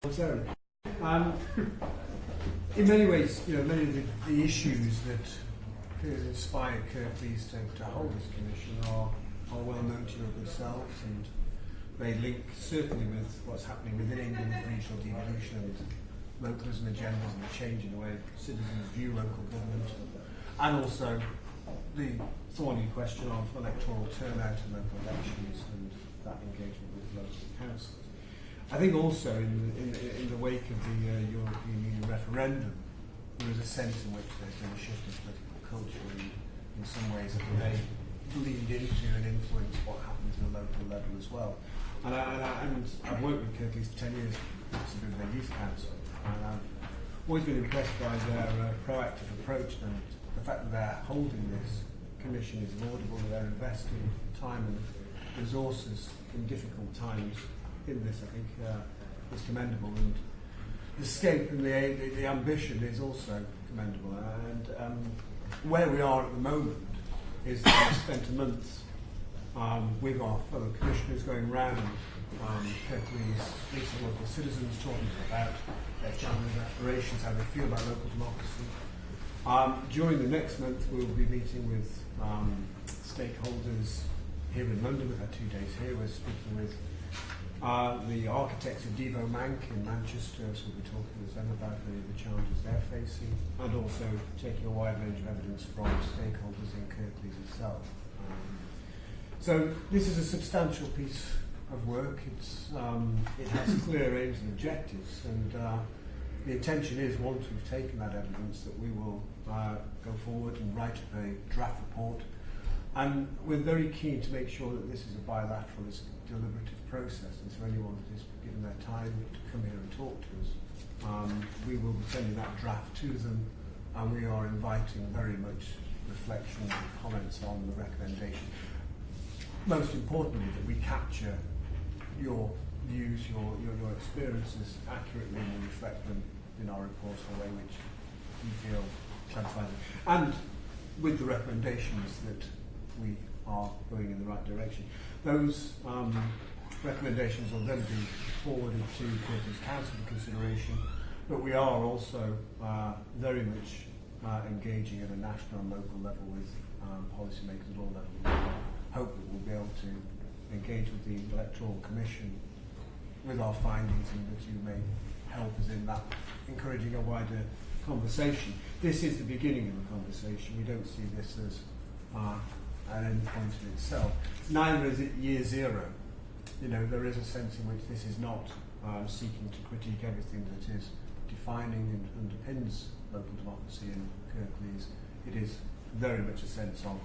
Certainly. In many ways, many of the issues that inspired Kirklees to hold this commission are well known to yourselves, and they link certainly with what's happening within England with regional devolution and localism agendas and the change in the way citizens view local government, and also the thorny question of electoral turnout in local elections and that engagement with local councils. I think also in the wake of the European Union referendum, there is a sense in which there's been a shift in political culture, and in some ways it may bleed into and influence what happens at a local level as well. And I've worked with Kirklees for 10 years, possibly with their youth council, and I've always been impressed by their proactive approach, and the fact that they're holding this commission is laudable. They're investing time and resources in difficult times in this, I think, is commendable, and the scope and the ambition is also commendable. And where we are at the moment is that we've spent a month with our fellow commissioners going round Kirklees, meeting local citizens, talking to them about their challenges, aspirations, how they feel about local democracy. During the next month, we'll be meeting with stakeholders here in London. We've had 2 days here. We're speaking with the architects of Devo Mank in Manchester, so we'll be talking with them about the challenges they're facing, and also taking a wide range of evidence from stakeholders in Kirklees itself. So this is a substantial piece of work. It has clear aims and objectives, and the intention is, once we've taken that evidence, that we will go forward and write a draft report. And we're very keen to make sure that this is a bilateral, it's a deliberative process, and so anyone that is given their time to come here and talk to us, we will be sending that draft to them, and we are inviting very much reflection and comments on the recommendation. Most importantly, that we capture your views, your experiences accurately, and reflect them in our reports in a way which you feel satisfying, and with the recommendations that we are going in the right direction. Those recommendations will then be forwarded to Kirklees Council for consideration, but we are also very much engaging at a national and local level with policymakers at all levels. We hope that we'll be able to engage with the Electoral Commission with our findings, and that you may help us in that, encouraging a wider conversation. This is the beginning of a conversation. We don't see this as an end point in itself. Neither is it year zero. There is a sense in which this is not seeking to critique everything that is defining and underpins local democracy in Kirklees. It is very much a sense of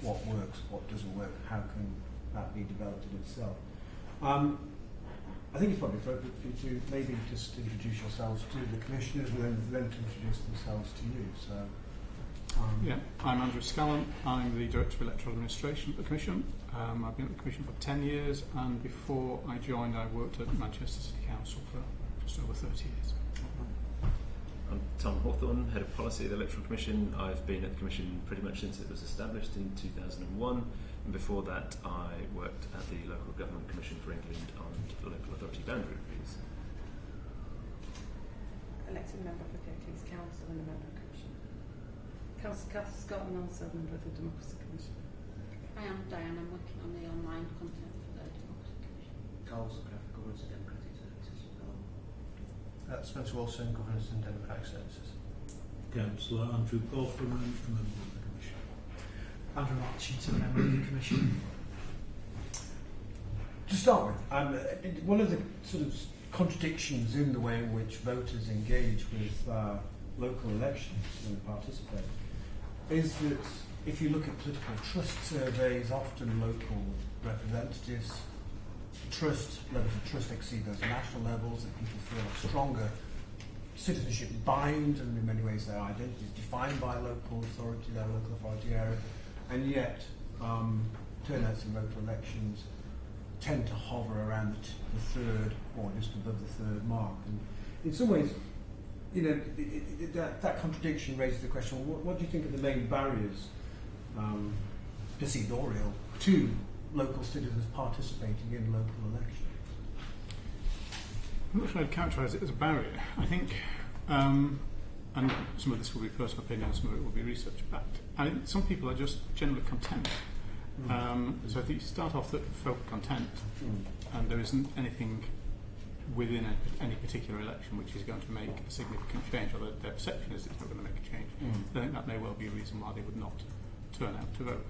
what works, what doesn't work, how can that be developed in itself. I think it's probably appropriate for you to maybe just introduce yourselves to the commissioners, and then them to introduce themselves to you. So. I'm Andrew Scallan. I'm the Director of Electoral Administration at the Commission. I've been at the Commission for 10 years, and before I joined, I worked at Manchester City Council for just over 30 years. I'm Tom Hawthorn, Head of Policy at the Electoral Commission. I've been at the Commission pretty much since it was established in 2001, and before that I worked at the Local Government Commission for England on local authority boundary reviews. Elected member for Kirklees Council and a member of the Commission. Councillor Cathy Scott, and also a member of the Democracy Commission. Hi, I'm Diane. I'm working on the online content for the Democracy Commission. Carl Graphic Governance and Democratic Services. Spencer Wilson, Governance and Democratic Services. Councillor Andrew Cawthron, a member of the Commission. Andrew Marchington, member of the Commission. To start with, one of the sort of contradictions in the way in which voters engage with local elections and participate is that if you look at political trust surveys, often local representatives, levels of trust exceed those national levels, that people feel a stronger citizenship bind, and in many ways their identity is defined by local authority, their local authority area, and yet turnouts in local elections tend to hover around the third or just above the third mark. And in some ways, that contradiction raises the question, what do you think are the main barriers, perceived or real, to local citizens participating in local elections? I'm not sure I'd characterise it as a barrier. I think, and some of this will be personal opinion, some of it will be research backed. I think some people are just generally content. So if you start off that folk are content, and there isn't anything within any particular election which is going to make a significant change, or their perception is it's not going to make a change, I think that may well be a reason why they would not turn out to vote.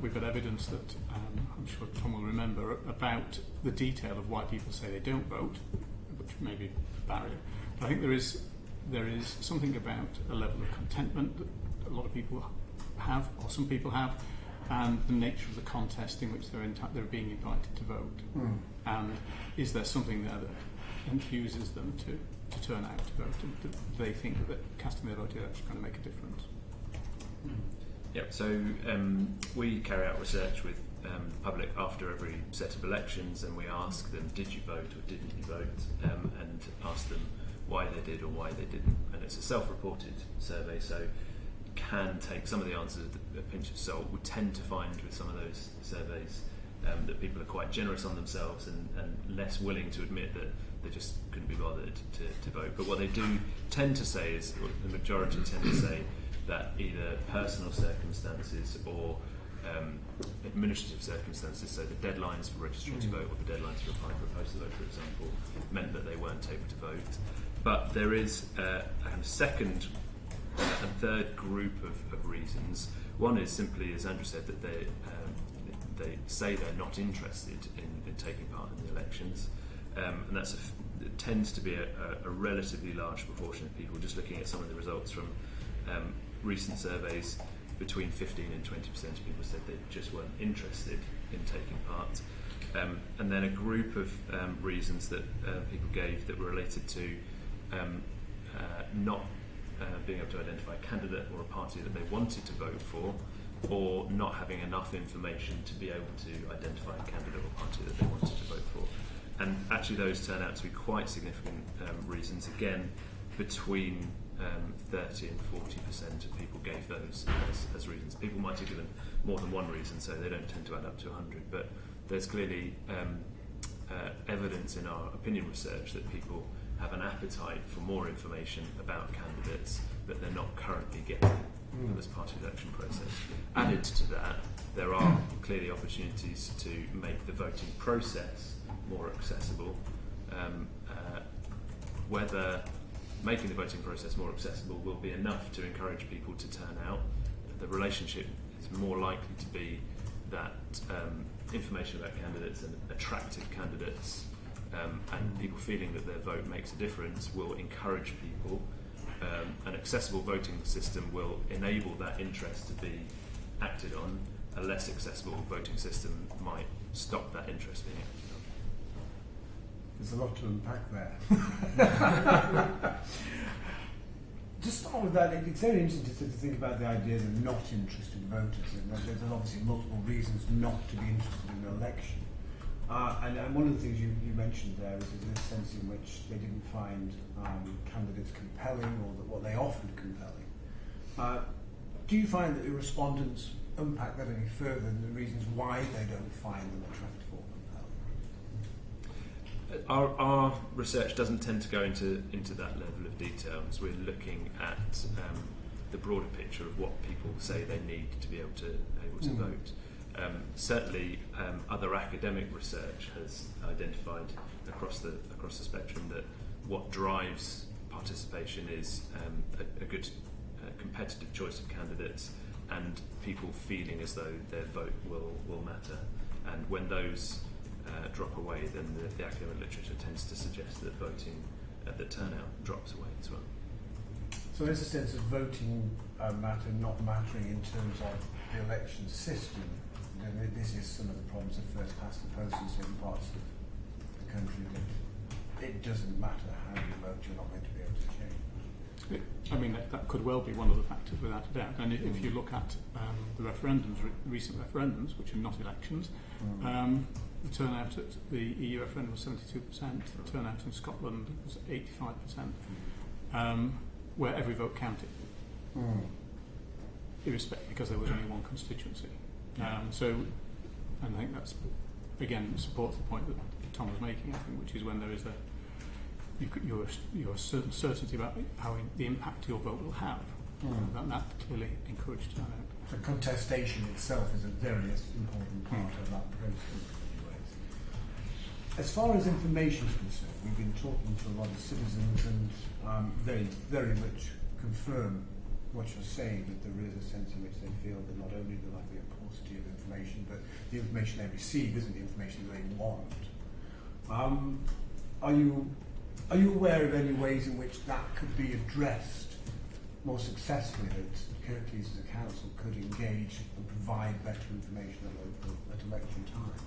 We've got evidence that, I'm sure Tom will remember, about the detail of why people say they don't vote, which may be a barrier. But I think there is something about a level of contentment that a lot of people have, or some people have, and the nature of the contest in which they're being invited to vote. And is there something there that enthuses them to turn out to vote? And do they think that casting their vote is actually going to make a difference? Yep, so we carry out research with the public after every set of elections, and we ask them, did you vote or didn't you vote? And ask them why they did or why they didn't. And it's a self-reported survey, so can take some of the answers with a pinch of salt. We tend to find with some of those surveys that people are quite generous on themselves and less willing to admit that they just couldn't be bothered to vote. But what they do tend to say is, or the majority tend to say, that either personal circumstances or administrative circumstances, so the deadlines for registering to vote or the deadlines for applying for a postal vote, for example, meant that they weren't able to vote. But there is a second and third group of reasons. One is simply, as Andrew said, that they say they're not interested in taking part in the elections, and it tends to be a relatively large proportion of people. Just looking at some of the results from recent surveys, between 15 and 20% of people said they just weren't interested in taking part. And then a group of reasons that people gave that were related to not being able to identify a candidate or a party that they wanted to vote for, or not having enough information to be able to identify a candidate or party that they wanted to vote for. And actually those turn out to be quite significant reasons. Again, between 30 and 40% of people gave those as reasons. People might have given more than one reason, so they don't tend to add up to 100, but there's clearly evidence in our opinion research that people have an appetite for more information about candidates that they're not currently getting as part of the election process. Added to that, there are clearly opportunities to make the voting process more accessible. Whether making the voting process more accessible will be enough to encourage people to turn out, the relationship is more likely to be that information about candidates and attractive candidates and people feeling that their vote makes a difference will encourage people. An accessible voting system will enable that interest to be acted on. A less accessible voting system might stop that interest being acted on. There's a lot to unpack there. Just start with that, it's very interesting to think about the idea of not interested voters. And there's obviously multiple reasons not to be interested in an election. And one of the things you mentioned there is a sense in which they didn't find candidates compelling, or that what they offered compelling. Do you find that the respondents unpack that any further than the reasons why they don't find them attractive or compelling? Our research doesn't tend to go into that level of detail, as we're looking at the broader picture of what people say they need to be able to vote. Certainly, other academic research has identified across the spectrum that what drives participation is a good competitive choice of candidates and people feeling as though their vote will matter. And when those drop away, then the academic literature tends to suggest that voting, the turnout drops away as well. So there's a sense of voting matter not mattering in terms of the election system. This is some of the problems of first past the post in certain parts of the country, that it doesn't matter how you vote, you're not going to be able to change. I mean, that could well be one of the factors, without a doubt. And if you look at the referendums, recent referendums, which are not elections, the turnout at the EU referendum was 72%, the turnout in Scotland was 85%, where every vote counted, irrespective, because there was only one constituency. So, and I think that's, again, supports the point that Tom was making, I think, which is when there is your certain certainty about how the impact your vote will have. That clearly encouraged turnout. The contestation itself is a very important part of that process in many ways. As far as information is concerned, we've been talking to a lot of citizens and they very much confirm what you're saying, that there is a sense in which they feel that not only will there be a paucity of information, but the information they receive isn't the information they want. Are you aware of any ways in which that could be addressed more successfully, that Kirklees as a council could engage and provide better information at election time?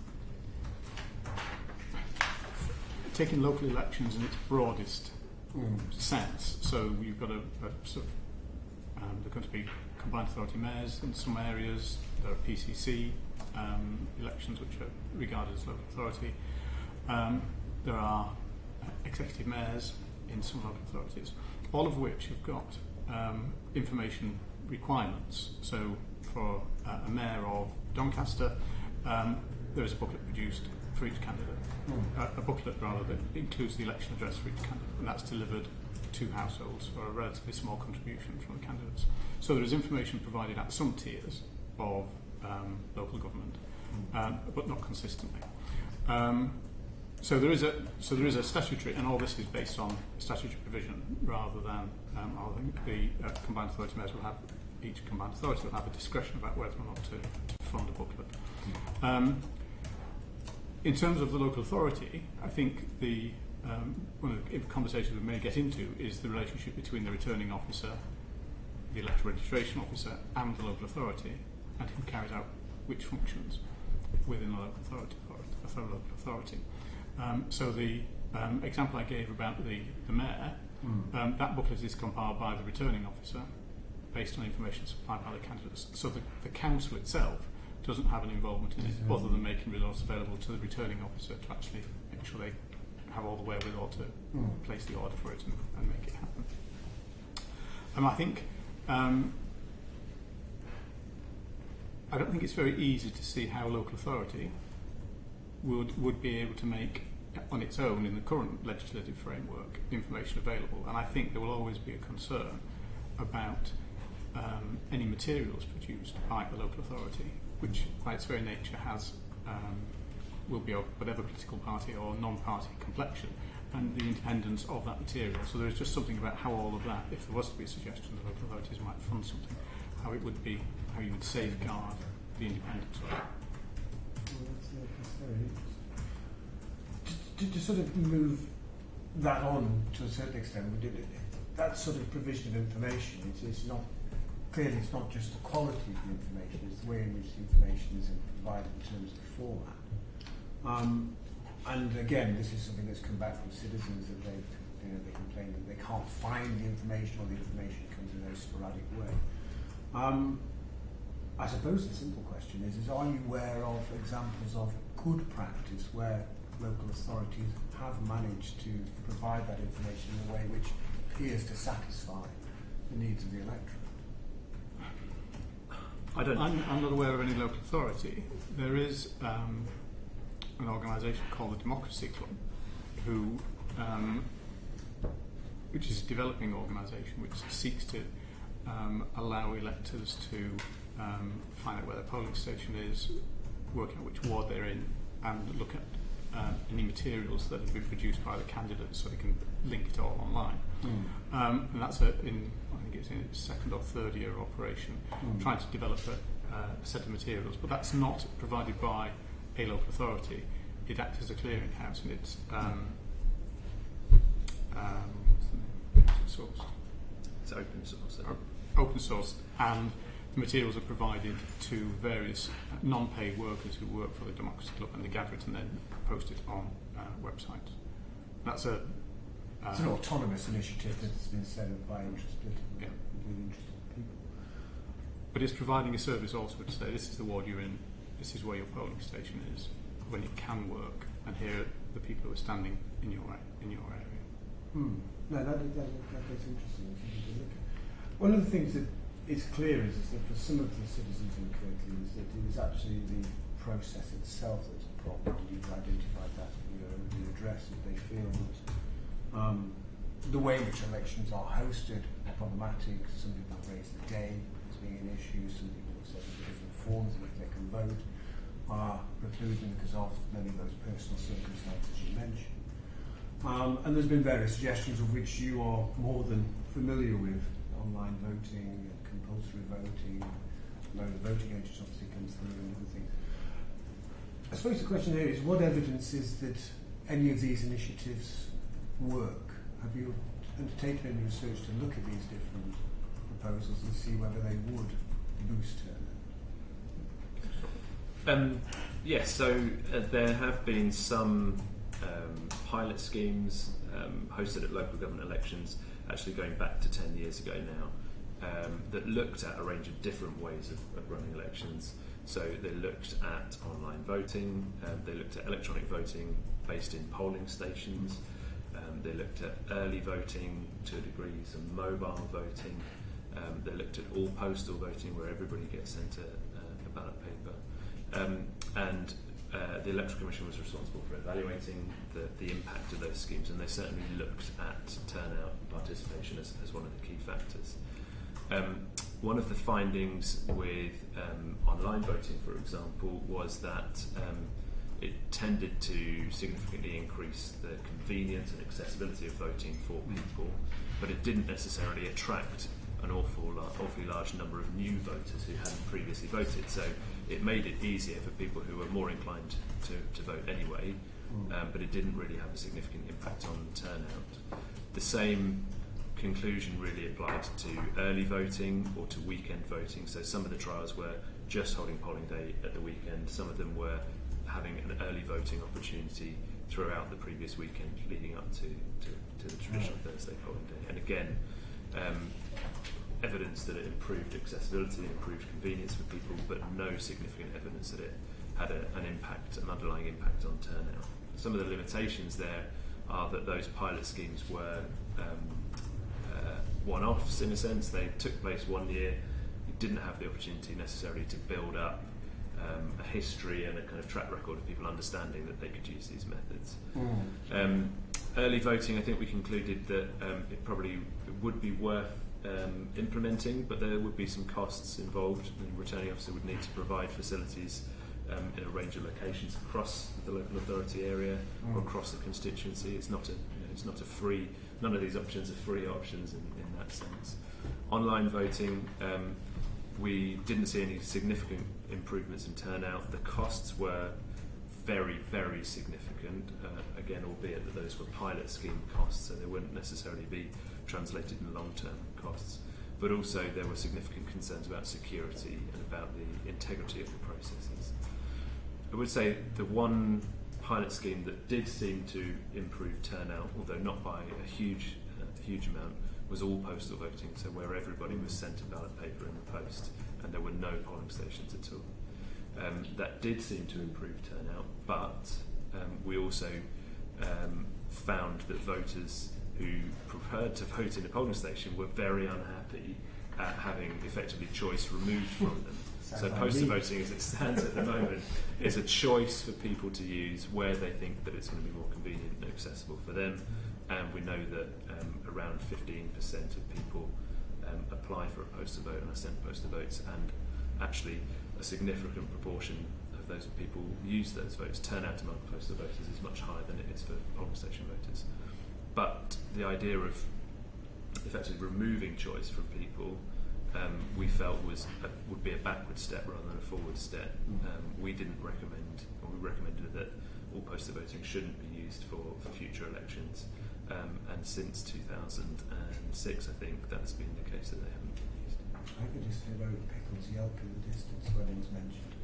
Taking local elections in its broadest sense, so you've got a sort of there are going to be combined authority mayors in some areas. There are PCC elections which are regarded as local authority. There are executive mayors in some local authorities, all of which have got information requirements. So for a mayor of Doncaster, there is a booklet produced for each candidate, a booklet rather that includes the election address for each candidate, and that's delivered to households for a relatively small contribution from the candidates. So there is information provided at some tiers of local government, but not consistently. So there is a statutory, and all this is based on statutory provision rather than I think the combined authority mayors will have, each combined authority will have a discretion about whether or not to fund a booklet. In terms of the local authority, I think one of the conversations we may get into is the relationship between the returning officer, the electoral registration officer, and the local authority, and who carries out which functions within a local authority. So the example I gave about the mayor, that booklet is compiled by the returning officer based on information supplied by the candidates. So the council itself doesn't have an involvement in it other than making resources available to the returning officer to actually make sure they have all the wherewithal to place the order for it and make it happen. I think I don't think it's very easy to see how local authority would be able to make on its own in the current legislative framework information available, and I think there will always be a concern about any materials produced by a local authority, which by its very nature will be of whatever political party or non-party complexion, and the independence of that material. So there is just something about how all of that, if there was to be a suggestion that local authorities might fund something, how it would be, how you would safeguard the independence of it. Well, that's very interesting. To sort of move that on to a certain extent, that sort of provision of information, it's not just the quality of the information, it's the way in which the information is provided in terms of format. And again, this is something that's come back from citizens that they complain that they can't find the information, or the information comes in a very sporadic way. I suppose the simple question is are you aware of examples of good practice where local authorities have managed to provide that information in a way which appears to satisfy the needs of the electorate? I'm not aware of any local authority. There is an organisation called the Democracy Club, which is a developing organisation which seeks to allow electors to find out where their polling station is, work out which ward they're in, and look at any materials that have been produced by the candidates, so they can link it all online. And that's I think it's in its second or third year of operation, trying to develop a set of materials. But that's not provided by a local authority. It acts as a clearinghouse, and it's sourced. It's open source. Open source, and the materials are provided to various non-paid workers who work for the Democracy Club, and they gather it and then post it on websites. That's it's an autonomous initiative that's been set up by interested people. But it's providing a service also to say this is the ward you're in, this is where your polling station is, when it can work, and here are the people who are standing in your area. No, that's interesting. One of the things that is clear is that for some of the citizens in Kirklees that it is actually the process itself that's a problem. You've identified that in the address, that they feel that The way in which elections are hosted are problematic. Some people have raised the day as being an issue. Some people have said that the different forms in which they can vote are precluded because of many of those personal circumstances you mentioned. And there's been various suggestions of which you are more than familiar with: online voting, compulsory voting, the voting ages obviously comes through, and other things. I suppose the question here is, what evidence is that any of these initiatives work? Have you undertaken any research to look at these different proposals and see whether they would boost turnout? Yes, so there have been some pilot schemes hosted at local government elections, actually going back to 10 years ago now, that looked at a range of different ways of running elections. So they looked at online voting, they looked at electronic voting based in polling stations, they looked at early voting to a degree, some mobile voting, they looked at all postal voting where everybody gets sent a ballot paper, and the Electoral Commission was responsible for evaluating the impact of those schemes, and they certainly looked at turnout participation as one of the key factors. One of the findings with online voting, for example, was that it tended to significantly increase the convenience and accessibility of voting for people, but it didn't necessarily attract an awfully large number of new voters who hadn't previously voted. So it made it easier for people who were more inclined to vote anyway, but it didn't really have a significant impact on turnout. The same conclusion really applied to early voting or to weekend voting. So some of the trials were just holding polling day at the weekend, some of them were having an early voting opportunity throughout the previous weekend leading up to the traditional Thursday polling day. And again, evidence that it improved accessibility, improved convenience for people, but no significant evidence that it had an underlying impact on turnout. Some of the limitations there are that those pilot schemes were one-offs in a sense. They took place 1 year. You didn't have the opportunity necessarily to build up a history and a kind of track record of people understanding that they could use these methods. Early voting, I think we concluded that it probably would be worth implementing, but there would be some costs involved. The returning officer would need to provide facilities in a range of locations across the local authority area or across the constituency. It's not a free. None of these options are free options in that sense. Online voting, we didn't see any significant improvements in turnout. The costs were very, very significant, again, albeit that those were pilot scheme costs, so they wouldn't necessarily be translated in long-term costs. But also there were significant concerns about security and about the integrity of the processes. I would say the one pilot scheme that did seem to improve turnout, although not by a huge amount, was all postal voting, so where everybody was sent a ballot paper in the post and there were no polling stations at all. That did seem to improve turnout, but we also found that voters who preferred to vote in a polling station were very unhappy at having effectively choice removed from them. So postal voting, as it stands at the moment, is a choice for people to use where they think that it's going to be more convenient and accessible for them. And we know that around 15% of people apply for a postal vote and are sent postal votes, and actually a significant proportion of those people use those votes. Turnout among postal voters is much higher than it is for polling station voters. But the idea of effectively removing choice from people, we felt would be a backward step rather than a forward step. We didn't recommend, or we recommended that all postal voting shouldn't be used for future elections. And since 2006, I think that's been the case that they haven't been used. I could just hear Road Pickles yelp in the distance when it was mentioned.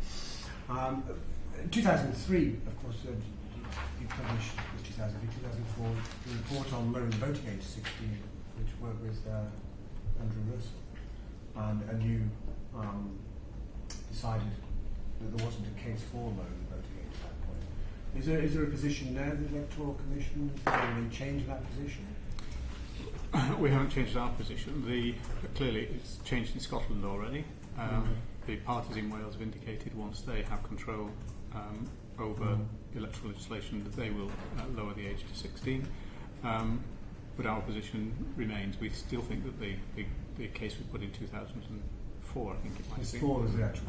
In 2003, of course, you published, it was 2004, the report on lowering the voting age to 16, which worked with Andrew Russell. And you decided that there wasn't a case for lowering the voting age at that point. Is there a position there, the Electoral Commission? Is there any change in that position? We haven't changed our position. Clearly, it's changed in Scotland already. The parties in Wales have indicated once they have control over electoral legislation that they will lower the age to 16. but our position remains. We still think that the case we put in 2004, I think it might be. 4 was the actual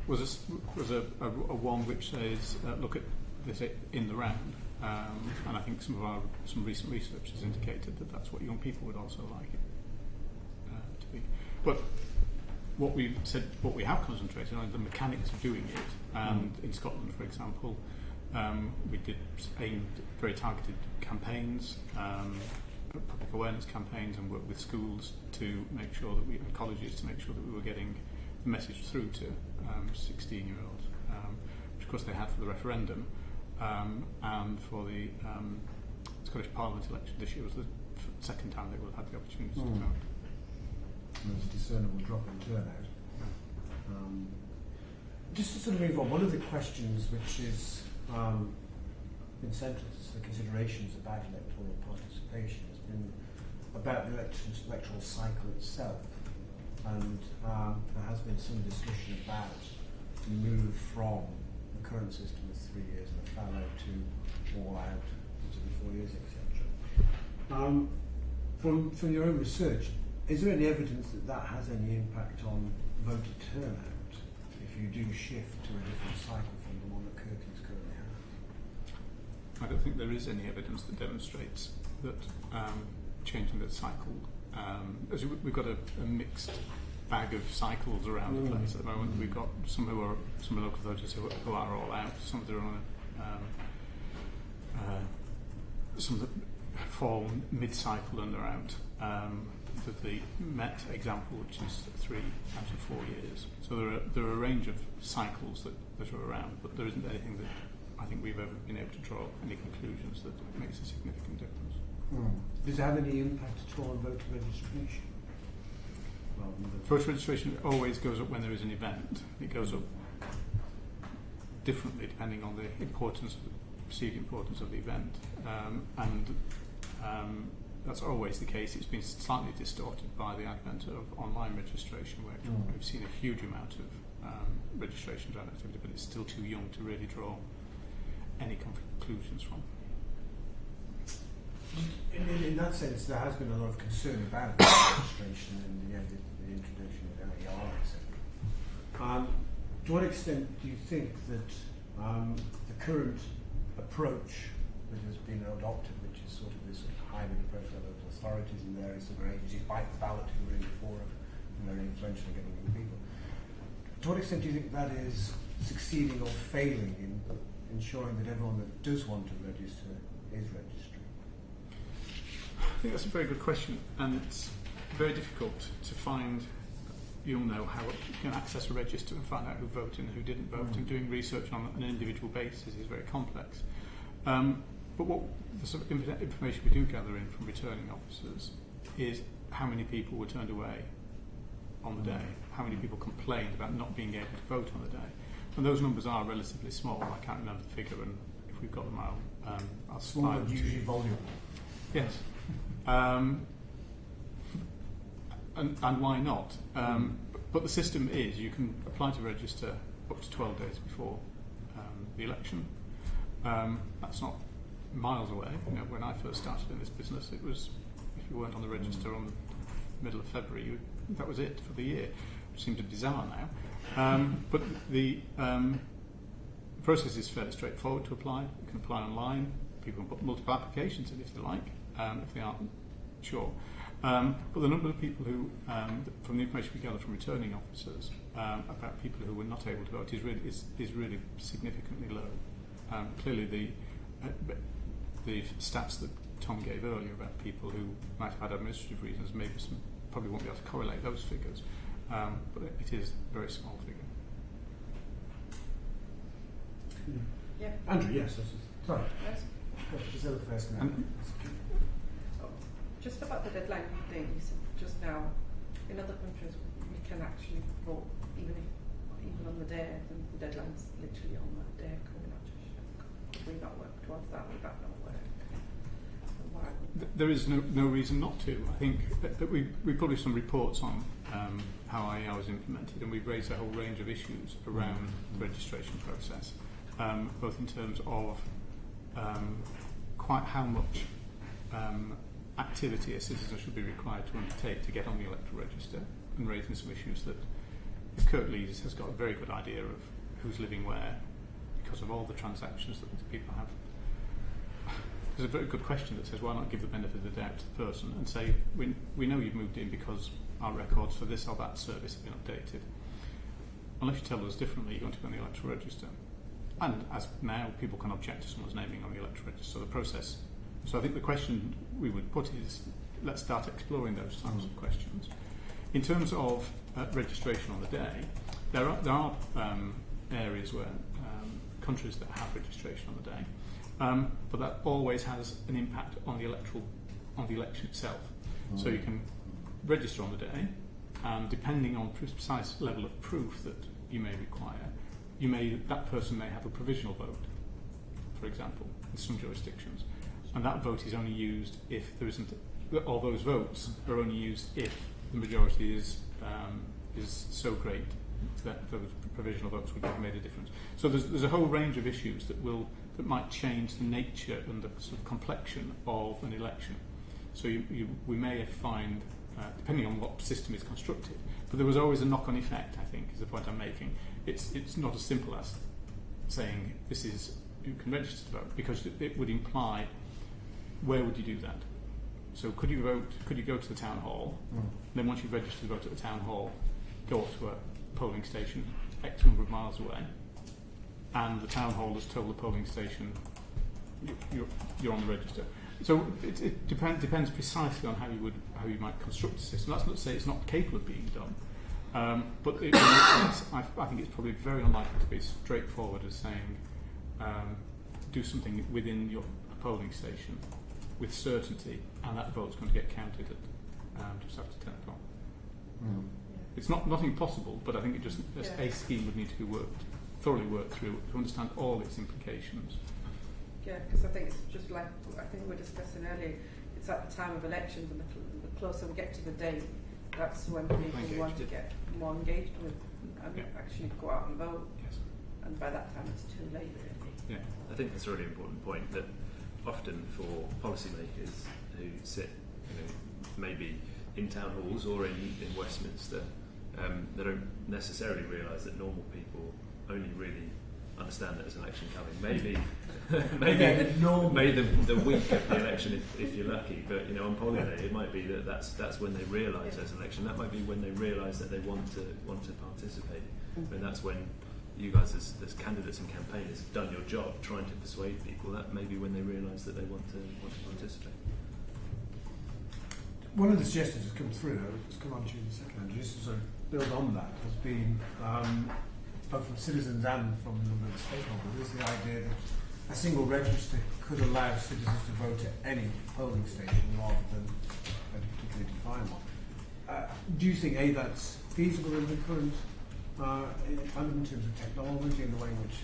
was a one which says look at this in the round, and I think some recent research has indicated that that's what young people would also like it to be. But what we have concentrated on is the mechanics of doing it, and in Scotland, for example, we did aimed very targeted campaigns, public awareness campaigns, and worked with schools to make sure that and colleges to make sure that we were getting the message through to 16-year-olds, which of course they had for the referendum, and for the Scottish Parliament election this year was the second time they would have had the opportunity to vote. There was a discernible drop in turnout. Just to sort of move on, one of the questions which is been central to the considerations about electoral participation has been about the electoral cycle itself, and there has been some discussion about the move from the current system of 3 years and a fallow to all out into the 4 years, etc. From your own research, is there any evidence that that has any impact on voter turnout if you do shift to a different cycle from the one that Kirklees currently has? I don't think there is any evidence that demonstrates that changing the cycle. As we've got a mixed bag of cycles around the place at the moment. We've got some local authorities who are all out. Some that are on some that fall mid-cycle and are out. The Met example, which is 3 out of 4 years. So there are a range of cycles that are around, but there isn't anything that I think we've ever been able to draw any conclusions that makes a significant difference. Does it have any impact at all on voter registration? Voter registration always goes up when there is an event. It goes up differently depending on the perceived importance of the event, and that's always the case. It's been slightly distorted by the advent of online registration, where we've seen a huge amount of registrations and activity, but it's still too young to really draw any conclusions from. In that sense, there has been a lot of concern about registration and the introduction of LER, etc. To what extent do you think that the current approach that has been adopted, which is sort of this hybrid approach where local authorities and various other agencies by ballot who are in the forum and very influential in getting young people, to what extent do you think that is succeeding or failing in ensuring that everyone that does want to register is registering? I think that's a very good question, and it's very difficult to find. You'll know how you can access a register and find out who voted and who didn't vote, and doing research on an individual basis is very complex. But what the sort of information we do gather in from returning officers is how many people were turned away on the day, how many people complained about not being able to vote on the day. And those numbers are relatively small. I can't remember the figure, and if we've got them I'll Small but usually volume. Yes. And why not? But the system is you can apply to register up to 12 days before the election. That's not miles away. You know, when I first started in this business, it was if you weren't on the register on the middle of February, that was it for the year. Which seems bizarre now. But the process is fairly straightforward to apply. You can apply online. People can put multiple applications in if they like, if they aren't sure. But the number of people who, from the information we gather from returning officers, about people who were not able to vote is really significantly low. Clearly, the stats that Tom gave earlier about people who might have had administrative reasons, probably won't be able to correlate those figures, but it is a very small figure. Yeah. Andrew, yes. Sorry. Yes. Giselle first now. Just about the deadline thing, you said just now, in other countries we can actually vote even on the day, and the deadline's literally on that day. Can we not just we not work towards that? Would that not work? Why? There is no reason not to. I think that we published some reports on how IER was implemented, and we've raised a whole range of issues around the registration process, both in terms of quite how much activity a citizen should be required to undertake to get on the electoral register, and raising some issues that if Kirklees has got a very good idea of who's living where because of all the transactions that people have. There's a very good question that says, why not give the benefit of the doubt to the person and say, we know you've moved in because our records for this or that service have been updated. Unless you tell us differently, you're going to be on the electoral register. And as now, people can object to someone's naming on the electoral register, so the process. So I think the question we would put is, let's start exploring those types of questions. In terms of registration on the day, there are areas where countries that have registration on the day, but that always has an impact on the election itself. So you can register on the day, and depending on precise level of proof that you may require, that person may have a provisional vote, for example, in some jurisdictions, and that vote is only used if there isn't, or those votes are only used if the majority is so great that those provisional votes would have made a difference. So there's a whole range of issues that might change the nature and the sort of complexion of an election. So we may find, depending on what system is constructed, but there was always a knock-on effect, I think, is the point I'm making. It's not as simple as saying this is, you can register to vote, because it would imply, where would you do that? So could you go to the town hall, then once you've registered to vote at the town hall, go up to a polling station X number of miles away, and the town hall has told the polling station you're on the register. So it depends precisely on how you might construct the system. That's not to say it's not capable of being done, but I think it's probably very unlikely to be as straightforward as saying do something within your polling station with certainty, and that vote's going to get counted at just after 10 o'clock. It's not impossible, but I think it just a scheme would need to be thoroughly worked through to understand all its implications. Yeah, because I think it's just like I think we were discussing earlier. It's at the time of elections, and the closer we get to the date, that's when people want to get more engaged with and actually go out and vote. Yes. And by that time, it's too late, really. Yeah, I think that's a really important point. That often for policymakers who sit, maybe in town halls or in Westminster, they don't necessarily realise that normal people only really understand that there's an election coming. Maybe the week of the election, if you're lucky. But on polling day, it might be that's when they realise there's an election. That might be when they realise that they want to participate. And that's when you guys, as candidates and campaigners, have done your job trying to persuade people. That may be when they realise that they want to participate. One of the suggestions that's come through, let's come on to you in a second, just to sort of build on that, has been both from citizens and from a number of stakeholders, is the idea that a single register could allow citizens to vote at any polling station rather than a particularly defined one. Do you think, that's feasible in the current, in terms of technology and the way in which,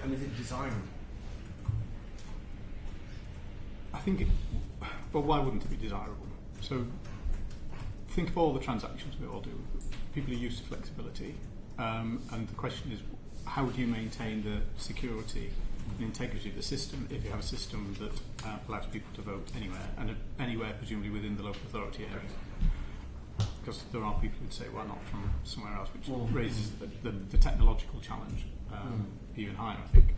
and is it desirable? I think, why wouldn't it be desirable? So think of all the transactions we all do. People are used to flexibility, and the question is, how do you maintain the security and integrity of the system if you have a system that allows people to vote anywhere, and anywhere presumably within the local authority areas? Because there are people who'd say, why not from somewhere else, which raises the technological challenge even higher, I think.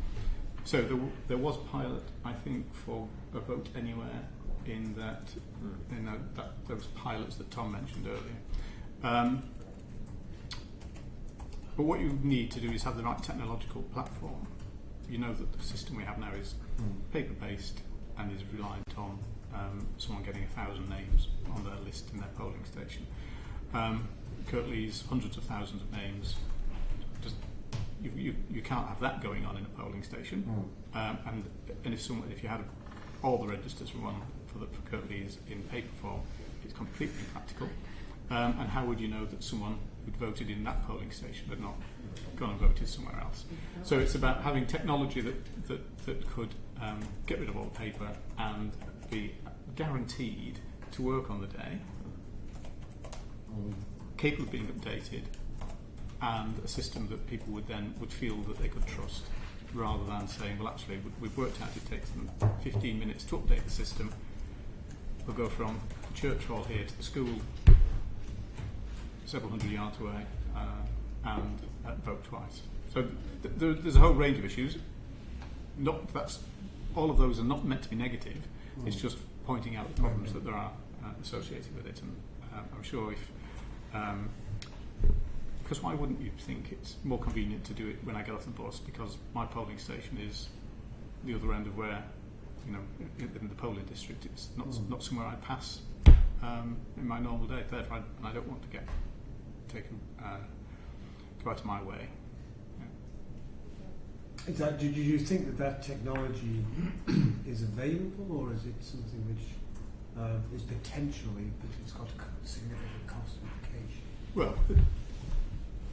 So there was a pilot, I think, for a vote anywhere in that those pilots that Tom mentioned earlier. But what you need to do is have the right technological platform. You know that the system we have now is paper-based and is reliant on someone getting 1,000 names on their list in their polling station. Kirklees, hundreds of thousands of names. You can't have that going on in a polling station. And if you had all the registers for Kirklees in paper form, it's completely impractical. And how would you know that someone who'd voted in that polling station had not gone and voted somewhere else? So it's about having technology that could get rid of all the paper and be guaranteed to work on the day, capable of being updated, and a system that people would feel that they could trust, rather than saying, well, actually, we've worked out it takes them 15 minutes to update the system, will go from the church hall here to the school several hundred yards away and vote twice. So there's a whole range of issues. All of those are not meant to be negative. It's just pointing out the problems that there are associated with it. And I'm sure if because why wouldn't you think it's more convenient to do it when I get off the bus, because my polling station is the other end of where, you know, in the polling district. It's not somewhere I pass in my normal day. Therefore, I don't want to get taken go out of my way. Is that, do you think that technology is available, or is it something which is potentially, but it's got a significant cost implication? Well,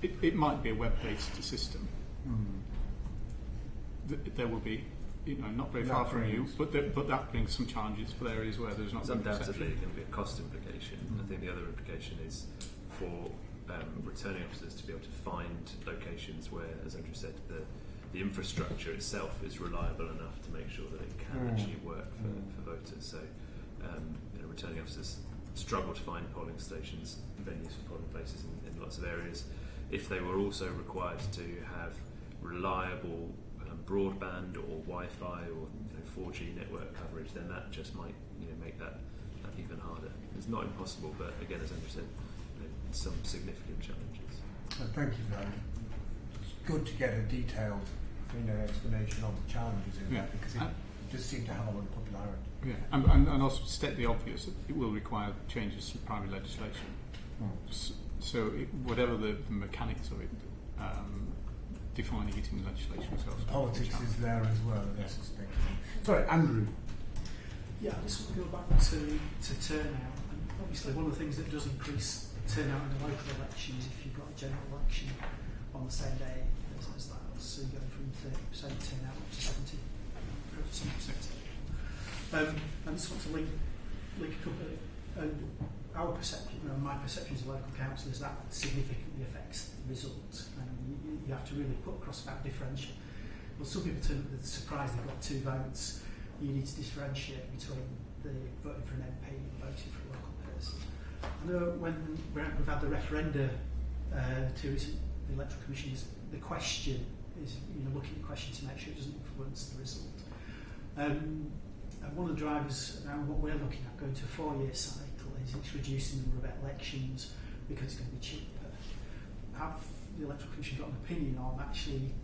it might be a web-based system. There will be, you know, not very far from you, but that brings some challenges for areas where there's not. There's undoubtedly going to be a cost implication. I think the other implication is for returning officers to be able to find locations where, as Andrew said, the infrastructure itself is reliable enough to make sure that it can actually work for voters. So, you know, returning officers struggle to find polling stations, venues for polling places in lots of areas. If they were also required to have reliable broadband or Wi-Fi or 4G network coverage, then that just might make that even harder. It's not impossible, but again, as Andrew said, some significant challenges. Thank you for that. It's good to get a detailed explanation of the challenges in that, because it does seem to have a lot of popularity. Yeah, and also to state the obvious, it will require changes to primary legislation. So whatever the mechanics of it, defining it in legislation is also politics is there as well, I suspect. Sorry, Andrew. Yeah, I just want to go back to turnout. And obviously, one of the things that does increase turnout in the local elections, if you've got a general election on the same day as that, so you go from 30% turnout up to 70%. I just want to link a couple of our perception, my perception as a local council is that significantly affects the result. And you have to really put across that differential. Well, some people turn up surprised they've got 2 votes. You need to differentiate between the voting for an MP and voting for a local person. I know when we've had the referenda to the Electoral Commission, the question is looking at the question to make sure it doesn't influence the result. And one of the drivers around what we're looking at going to a 4-year cycle is it's reducing the number of elections because it's going to be cheaper. Have the Electoral Commission got an opinion on actually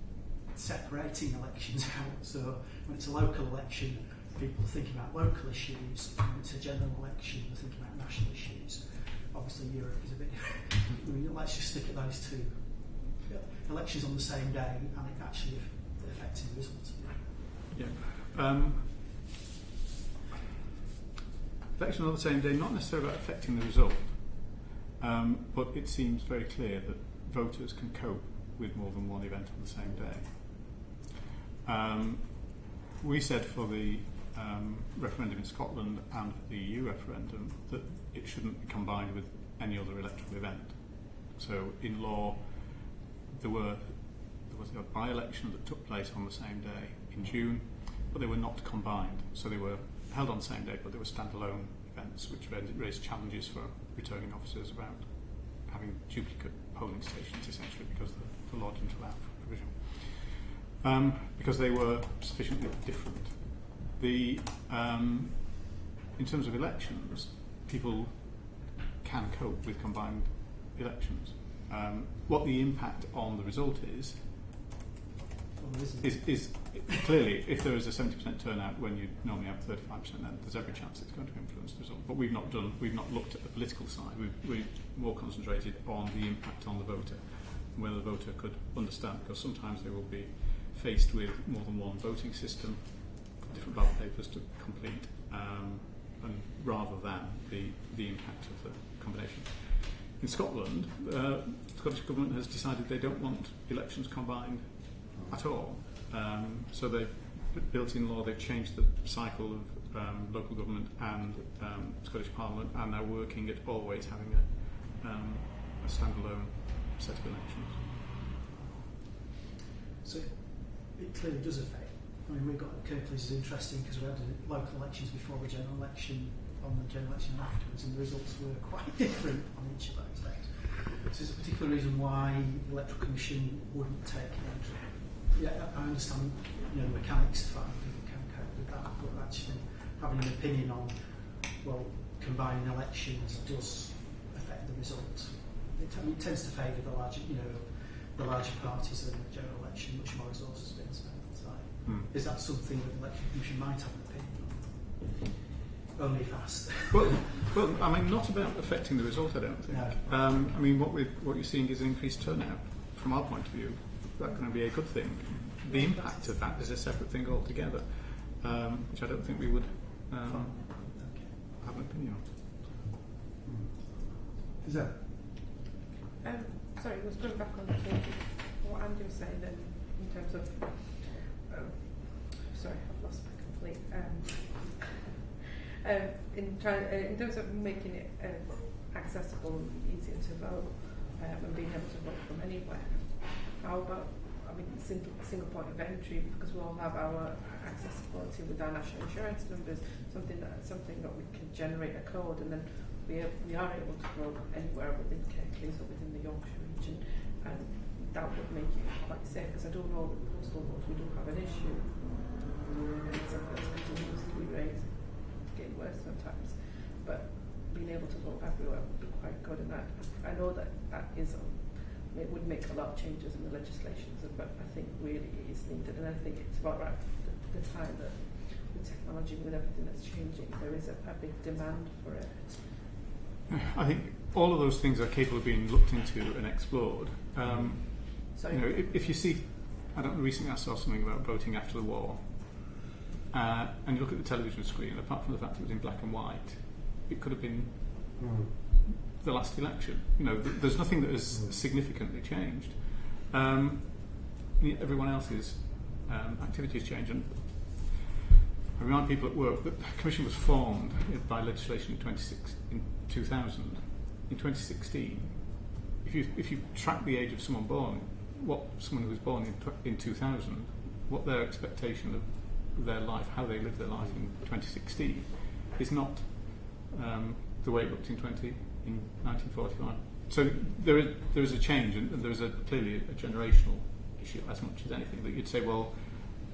separating elections out? So when it's a local election, people are thinking about local issues. When it's a general election, they're thinking about national issues. Obviously, Europe is a bit different. Let's just stick at those 2 elections on the same day, and it actually affecting the results. Yeah. Election on the same day, not necessarily about affecting the result, but it seems very clear that voters can cope with more than one event on the same day. We said for the referendum in Scotland and for the EU referendum that it shouldn't be combined with any other electoral event. So in law, there was a by-election that took place on the same day in June, but they were not combined. So they were held on the same day, but they were standalone events, which raised challenges for returning officers about having duplicate polling stations, essentially, because the law didn't allow for provision. Because they were sufficiently different. In terms of elections, people can cope with combined elections. What the impact on the result is clearly, if there is a 70% turnout when you normally have 35%, then there's every chance it's going to influence the result. But we've not looked at the political side. We've more concentrated on the impact on the voter, whether the voter could understand, because sometimes they will be faced with more than one voting system, different ballot papers to complete, and rather than the impact of the combination. In Scotland, the Scottish Government has decided they don't want elections combined at all. So they've built in law, they've changed the cycle of local government and Scottish Parliament, and they're working at always having a standalone set of elections. So it clearly does affect. I mean, we've got Kirklees is interesting because we had local elections before the general election on the general election afterwards, and the results were quite different on each of those days. So there's a particular reason why the Electoral Commission wouldn't take it. Yeah, I understand, the mechanics of how people can cope with that, but actually having an opinion on, well, combining elections does affect the results. It tends to favour the larger, the larger parties in the general election, much more resources being spent. So, is that something that the Electoral Commission might have an opinion on? Only if asked. Well, I mean, not about affecting the result, I don't think. No. I mean, what you're seeing is an increased turnout. From our point of view, that's going to be a good thing. The impact of that is a separate thing altogether, which I don't think we would have an opinion on. Is that? Sorry, I was going back on to what Andy was saying then, in terms of. Sorry, I've lost my complete. In terms of making it accessible and easier to vote, and being able to vote from anywhere, how about, single point of entry, because we all have our accessibility with our national insurance numbers, something that we can generate a code, and then we are able to vote anywhere within Kirklees or within the Yorkshire region, and that would make it quite safe, because I do know with postal votes we do have an issue. It's something that's continuously raised, getting worse sometimes, but being able to vote everywhere would be quite good, and I know that is it would make a lot of changes in the legislations, but I think really it is needed, and I think it's about right the time that with technology, with everything that's changing, there is a big demand for it. I think all of those things are capable of being looked into and explored. If you see, I don't know, recently I saw something about voting after the war, and you look at the television screen, apart from the fact it was in black and white, it could have been the last election. There's nothing that has significantly changed. Everyone else's activities change, and I remind people at work that the Commission was formed by legislation in 2000. In 2016, if you track the age of someone who was born in 2000, what their expectation of their life, how they live their life in 2016, is not the way it looked in 1945. So there is a change, and there is clearly a generational issue as much as anything. That you'd say, well,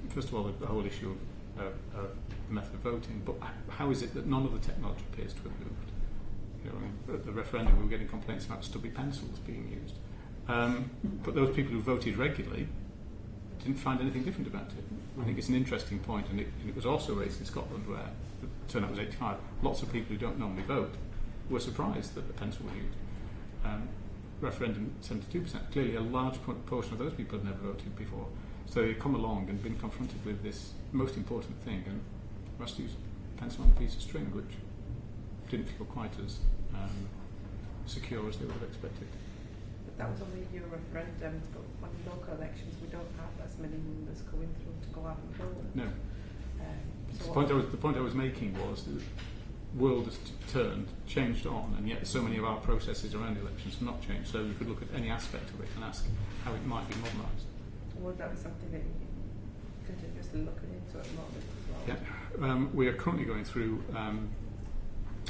first of all, the whole issue of the method of voting, but how is it that none of the technology appears to have moved? At the referendum, we were getting complaints about stubby pencils being used, but those people who voted regularly didn't find anything different about it. I think it's an interesting point, and it was also raised in Scotland, where the turnout was 85. Lots of people who don't normally vote were surprised that the pencil was used. Referendum 72%. Clearly, a large portion of those people had never voted before. So they come along and been confronted with this most important thing, and must use a pencil on a piece of string, which didn't feel quite as secure as they would have expected. But that was only a Euro referendum, but on local elections we don't have as many numbers going through to go out and vote. No. So the point I was making was that the world has changed on, and yet so many of our processes around elections have not changed. So we could look at any aspect of it and ask how it might be modernised. Would that be something that you're continuously looking into at the moment as well? Yeah. We are currently going through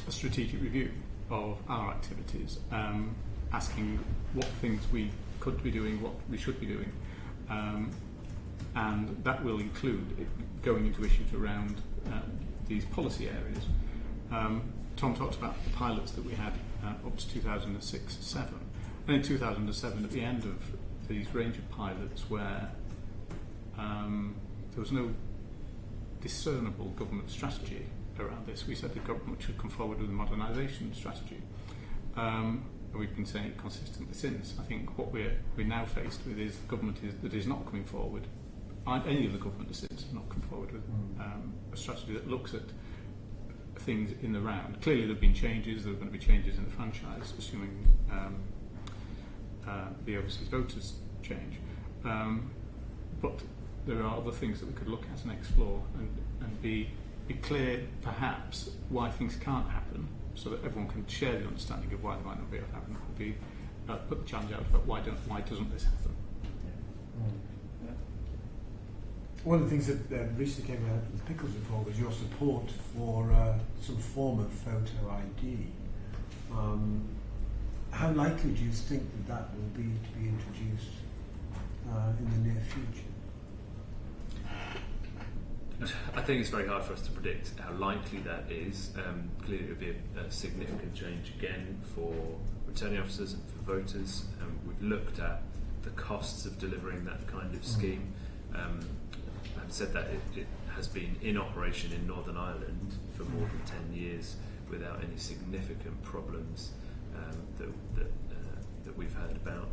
a strategic review of our activities, asking what things we could be doing, what we should be doing, and that will include going into issues around these policy areas. Tom talked about the pilots that we had up to 2006-07, and in 2007, at the end of these range of pilots where there was no discernible government strategy around this, we said the government should come forward with a modernisation strategy. We've been saying it consistently since. I think what we're now faced with is the government that is not coming forward. Any of the government since not come forward with a strategy that looks at things in the round. Clearly, there have been changes. There are going to be changes in the franchise, assuming the overseas voters change. But there are other things that we could look at and explore, and be clear, perhaps, why things can't happen, so that everyone can share the understanding of why they might not be able to happen. It would be put the challenge out about why doesn't this happen? one of the things that recently came out of the Pickles report was your support for some form of photo ID. How likely do you think that will be to be introduced in the near future? I think it's very hard for us to predict how likely that is. Clearly, it would be a significant change again for returning officers and for voters. We've looked at the costs of delivering that kind of scheme. I've said that it has been in operation in Northern Ireland for more than 10 years without any significant problems that we've heard about.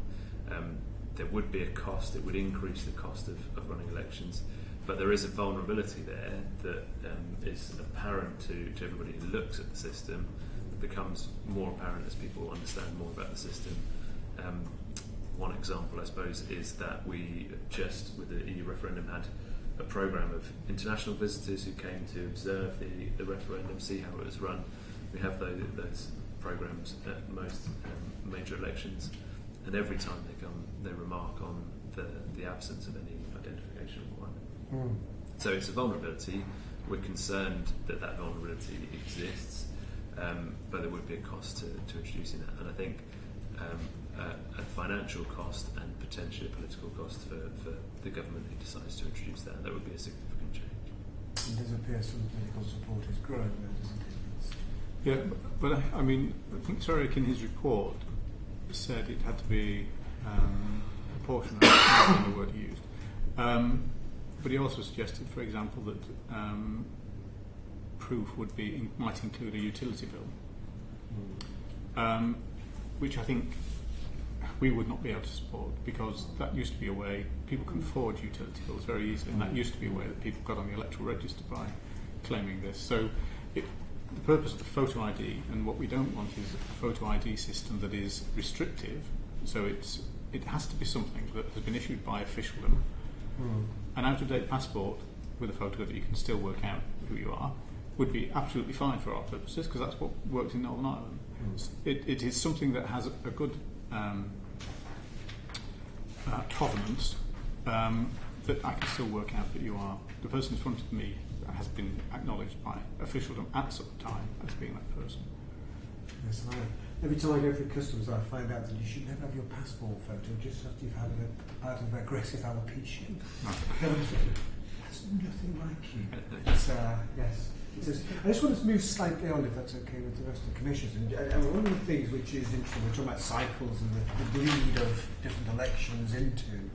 There would be a cost. It would increase the cost of running elections. But there is a vulnerability there that is apparent to everybody who looks at the system. It becomes more apparent as people understand more about the system. One example, I suppose, is that we just, with the EU referendum, had a programme of international visitors who came to observe the referendum, see how it was run. We have those programmes at most major elections, and every time they come, they remark on the absence of any identification requirement. So it's a vulnerability. We're concerned that vulnerability exists, but there would be a cost to introducing that. And I think a financial cost and potentially a political cost for the government who decides to introduce that would be a significant change. It does appear some political support is growing there, doesn't it? Yeah, but I mean, I think Sorek in his report said it had to be proportionate, not the word he used. But he also suggested, for example, that proof might include a utility bill, which I think we would not be able to support, because that used to be a way people can forge utility bills very easily, and that used to be a way that people got on the electoral register by claiming this. So the purpose of the photo ID, and what we don't want, is a photo ID system that is restrictive. So it has to be something that has been issued by officialdom. An out-of-date passport with a photo that you can still work out who you are would be absolutely fine for our purposes, because that's what worked in Northern Ireland. It is something that has a good provenance, that I can still work out that you are the person in front of me has been acknowledged by officialdom at some time as being that person. Yes, every time I go through customs, I find out that you should never have your passport photo just after you've had a part of aggressive alopecia. That's nothing like you. It's, yes. I just want to move slightly on, if that's okay with the rest of the commissioners. And one of the things which is interesting, we're talking about cycles and the bleed of different elections into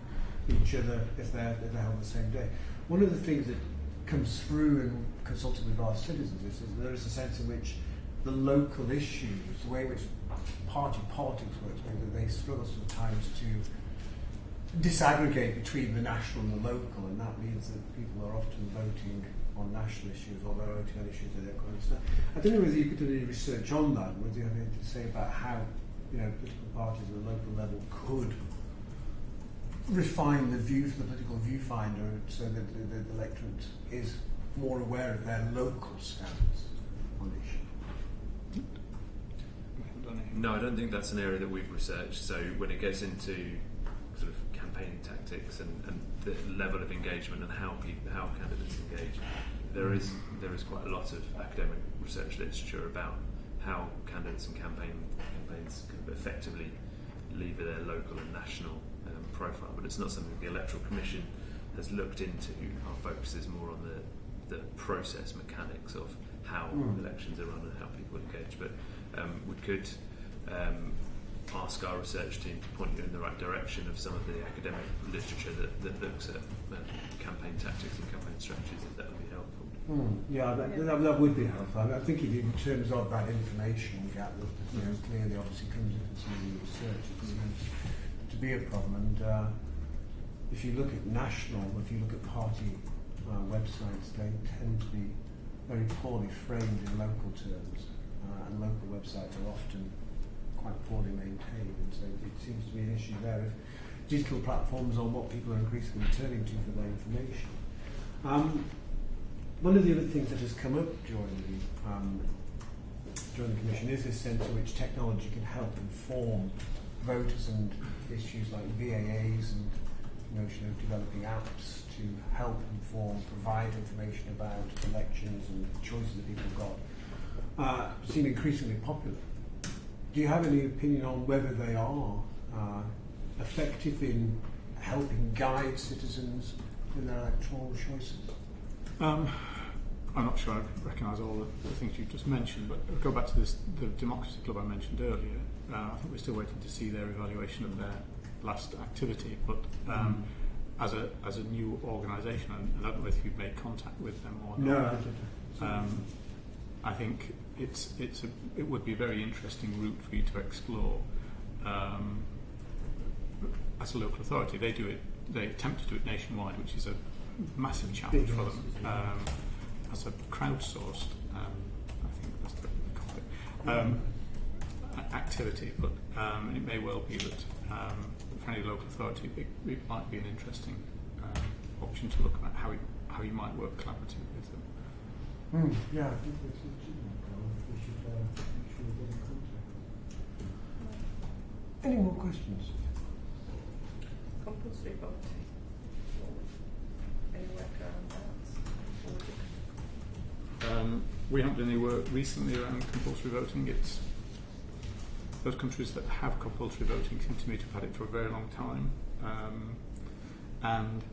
each other if they're held the same day. One of the things that comes through in consulting with our citizens is that there is a sense in which the local issues, the way in which party politics works, that they struggle sometimes to disaggregate between the national and the local, and that means that people are often voting on national issues or they're voting on issues they don't quite understand. I don't know whether you could do any research on that, whether you have anything to say about how political parties at the local level could refine the view for the political viewfinder so that the electorate is more aware of their local stance on the issue. No, I don't think that's an area that we've researched. So when it gets into sort of campaigning tactics and the level of engagement and how candidates engage, there is quite a lot of academic research literature about how candidates and campaigns kind of effectively lever their local and national profile, but it's not something the Electoral Commission has looked into. Our focus is more on the process mechanics of how elections are run and how people engage. But we could ask our research team to point you in the right direction of some of the academic literature that looks at campaign tactics and campaign strategies, if that would be helpful. Yeah, that would be helpful. I think in terms of that information gap that clearly obviously comes into some of the research, it seems to be a problem. And if you look at if you look at party websites, they tend to be very poorly framed in local terms, and local websites are often quite poorly maintained, and so it seems to be an issue there. If digital platforms are what people are increasingly turning to for their information. One of the other things that has come up during the Commission is this sense in which technology can help inform voters and issues like VAAs and notion of developing apps to help inform, provide information about elections and choices that people have got, seem increasingly popular. Do you have any opinion on whether they are effective in helping guide citizens in their electoral choices? I'm not sure I recognise all the things you've just mentioned, but I'll go back to the Democracy Club I mentioned earlier. I think we're still waiting to see their evaluation of their last activity, but as a new organisation, and I don't know if you've made contact with them or not. No, I didn't. I think it would be a very interesting route for you to explore. As a local authority, they attempt to do it nationwide, which is a massive challenge for them. As a crowdsourced, I think that's the call it, activity, but it may well be that for any local authority, it might be an interesting option to look at how you might work collaboratively with them. Yeah, I think we should get in contact. Any more questions? Compulsory voting. Any work around that? We haven't done any work recently around compulsory voting. It's those countries that have compulsory voting seem to me to have had it for a very long time, and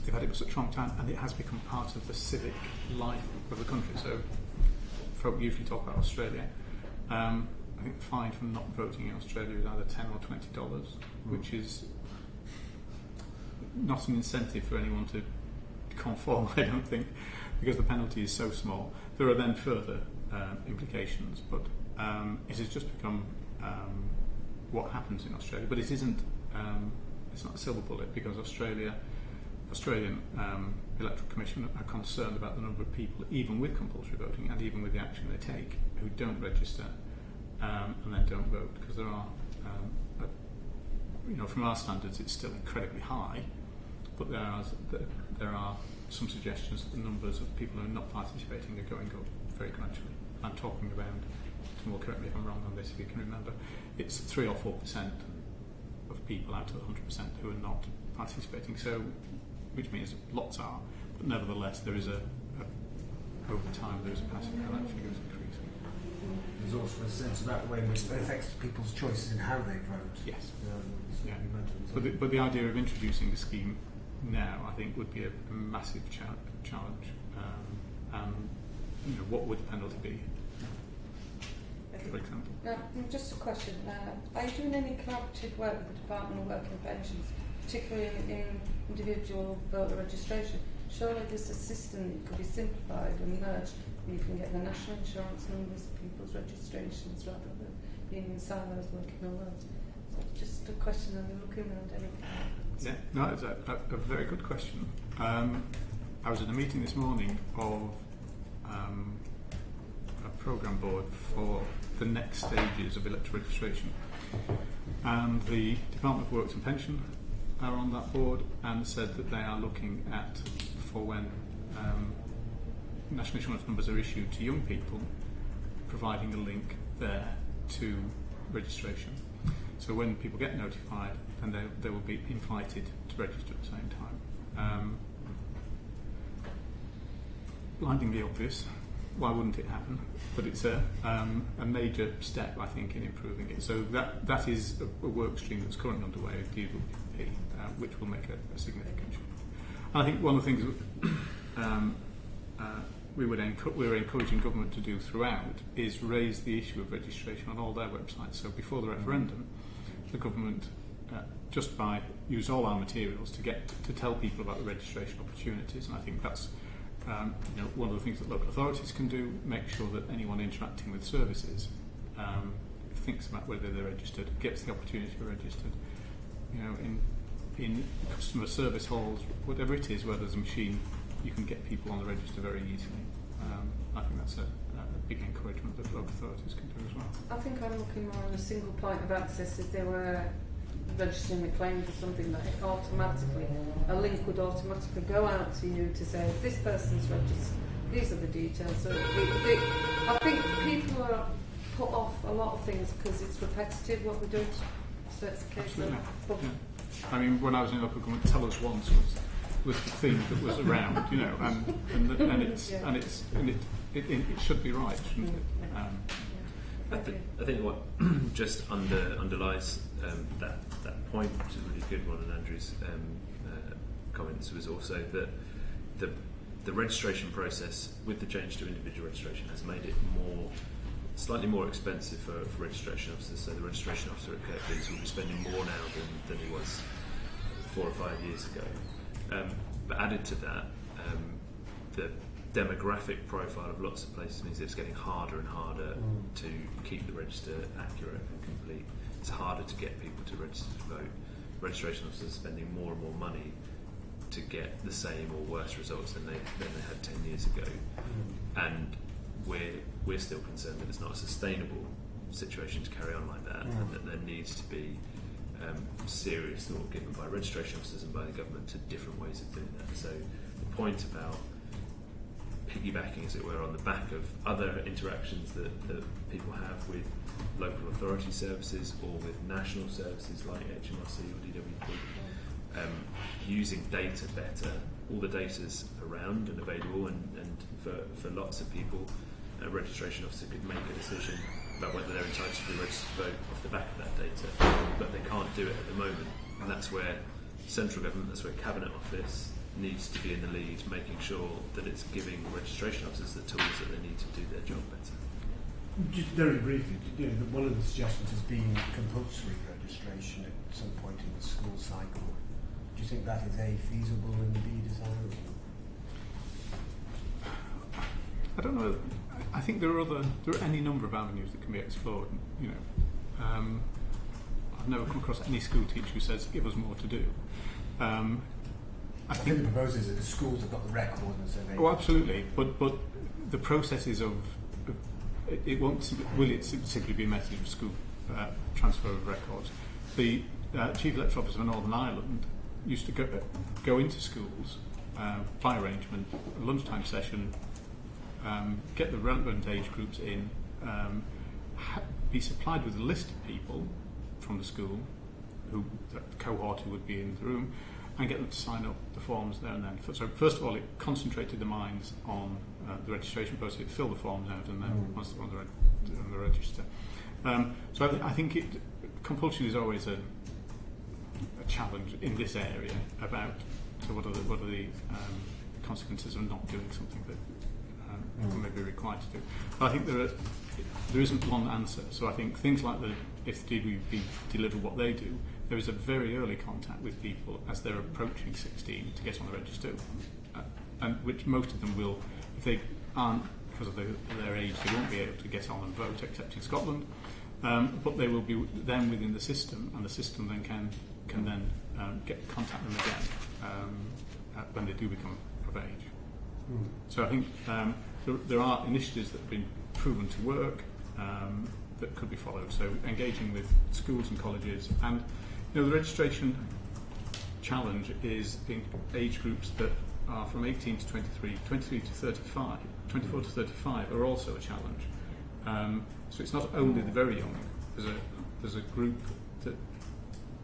they've had it for such a long time, and it has become part of the civic life of the country. So, folk usually talk about Australia. I think the fine for not voting in Australia is either $10 or $20, which is not an incentive for anyone to conform, I don't think, because the penalty is so small. There are then further implications, but it has just become what happens in Australia. But it isn't. It's not a silver bullet, because Australian Electoral Commission are concerned about the number of people, even with compulsory voting and even with the action they take, who don't register and then don't vote, because there are, from our standards, it's still incredibly high, but there are some suggestions that the numbers of people who are not participating are going up very gradually. I'm talking around, well, correct me if I'm wrong on this, if you can remember, it's 3 or 4% of people out of 100% who are not participating. So, which means lots are, but nevertheless, there is over time there is a pattern how that figure is increasing. There's also a sense about the way in which it affects people's choices in how they vote. Yes. Yeah. But the idea of introducing a scheme now, I think, would be a massive challenge. What would the penalty be, for example? Just a question. Are you doing any collaborative work with the Department of Work and Pensions, particularly in individual voter registration? Surely this system could be simplified and merged, and you can get the national insurance numbers of people's registrations rather than being in silos working on those. So just a question, are you looking around anything? Yeah, no, it's a very good question. I was at a meeting this morning of a programme board for the next stages of electoral registration, and the Department of Work and Pension are on that board and said that they are looking at, for when national insurance numbers are issued to young people, providing a link there to registration. So when people get notified, then they will be invited to register at the same time. Blindingly obvious, why wouldn't it happen? But it's a major step, I think, in improving it. So that is a work stream that's currently underway with DWP, which will make a significant change. And I think one of the things we're encouraging government to do throughout is raise the issue of registration on all their websites. So before the referendum, the government just by use all our materials to tell people about the registration opportunities, and I think that's one of the things that local authorities can do. Make sure that anyone interacting with services thinks about whether they're registered, gets the opportunity to be registered. In customer service halls, whatever it is, where there's a machine, you can get people on the register very easily. I think that's a big encouragement that local authorities can do as well. I think I'm looking more on a single point of access. If they were registering a claim for something, that a link would automatically go out to you to say, this person's registered, these are the details. So I think people are put off a lot of things because it's repetitive what we're doing. So it's a case of I mean, when I was in local government, tell us once was the theme that was around, you know, and it should be right, shouldn't it? I think what just underlies that point, which is a really good one, and Andrew's comments, was also that the registration process with the change to individual registration has made it slightly more expensive for registration officers. So the registration officer at Kirklees will be spending more now than he was 4 or 5 years ago. But added to that, the demographic profile of lots of places means it's getting harder and harder to keep the register accurate and complete. It's harder to get people to register to vote. Registration officers are spending more and more money to get the same or worse results than they had 10 years ago. And we're still concerned that it's not a sustainable situation to carry on like that, and that there needs to be serious thought given by registration officers and by the government to different ways of doing that. So the point about piggybacking, as it were, on the back of other interactions that people have with local authority services or with national services like HMRC or DWP, using data better. All the data's around and available, and for lots of people, a registration officer could make a decision about whether they're entitled to be registered to vote off the back of that data, but they can't do it at the moment, and that's where central government, that's where Cabinet Office needs to be in the lead, making sure that it's giving registration officers the tools that they need to do their job better. Just very briefly, one of the suggestions has been compulsory registration at some point in the school cycle. Do you think that is A, feasible, and B, desirable? I don't know. I think there are any number of avenues that can be explored. You know, I've never come across any school teacher who says, "Give us more to do." I think the proposal is that the schools have got the record, and so they. Oh, absolutely. But the processes of it won't. Will it simply be a method of school transfer of records? The Chief Electoral Officer of Northern Ireland used to go into schools by arrangement, a lunchtime session. Get the relevant age groups in, be supplied with a list of people from the school, the cohort who would be in the room, and get them to sign up the forms there and then. So first of all, it concentrated the minds on the registration process. It filled the forms out, and then once they're on the register. So I think compulsion is always a challenge in this area about what are the consequences of not doing something that may be required to do. But I think there isn't one answer. So I think things like if the DWP deliver what they do, there is a very early contact with people as they're approaching 16 to get on the register, and which most of them will, if they aren't because of their age, they won't be able to get on and vote, except in Scotland. But they will be then within the system, and the system then can then contact them again when they do become of age. So I think there are initiatives that have been proven to work that could be followed. So engaging with schools and colleges, and the registration challenge is in age groups that are from 18 to 23, 23 to 35, 24 to 35 are also a challenge. So it's not only the very young. There's a group that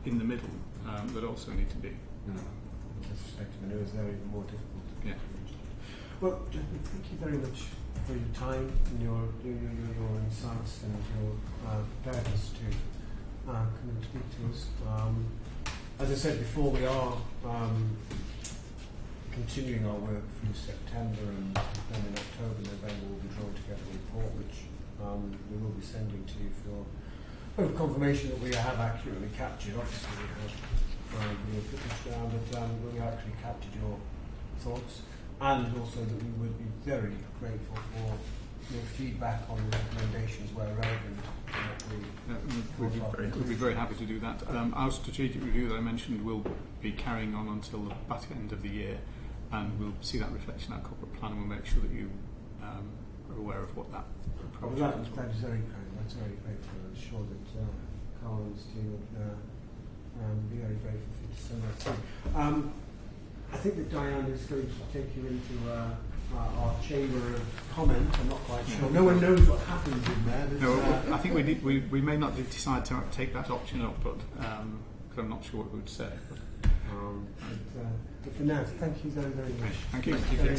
in the middle that also need to be. I suspect manures there even more difficult. Yeah. Well, thank you very much for your time and your insights and your preparedness to come and speak to us. As I said before, we are continuing our work through September, and then in October, November, we'll be drawing together a report which we will be sending to you for confirmation that we have accurately captured. Obviously, we have your fitness down, but we actually captured your thoughts, and also that we would be very grateful for your feedback on the recommendations where relevant. We'd be very happy to do that. Our strategic review that I mentioned will be carrying on until the back end of the year, and we'll see that reflection in our corporate plan, and we'll make sure that you are aware of what that approach is. That is very kind. That's very grateful. I'm sure that Carl and his team would be very grateful for you to send that through. I think that Diane is going to take you into our chamber of comment. I'm not quite sure. No one knows what happens in there. No, I think we may not decide to take that option up, but because I'm not sure what we would say. But for now, thank you very, very much. Thank you. Thank you for your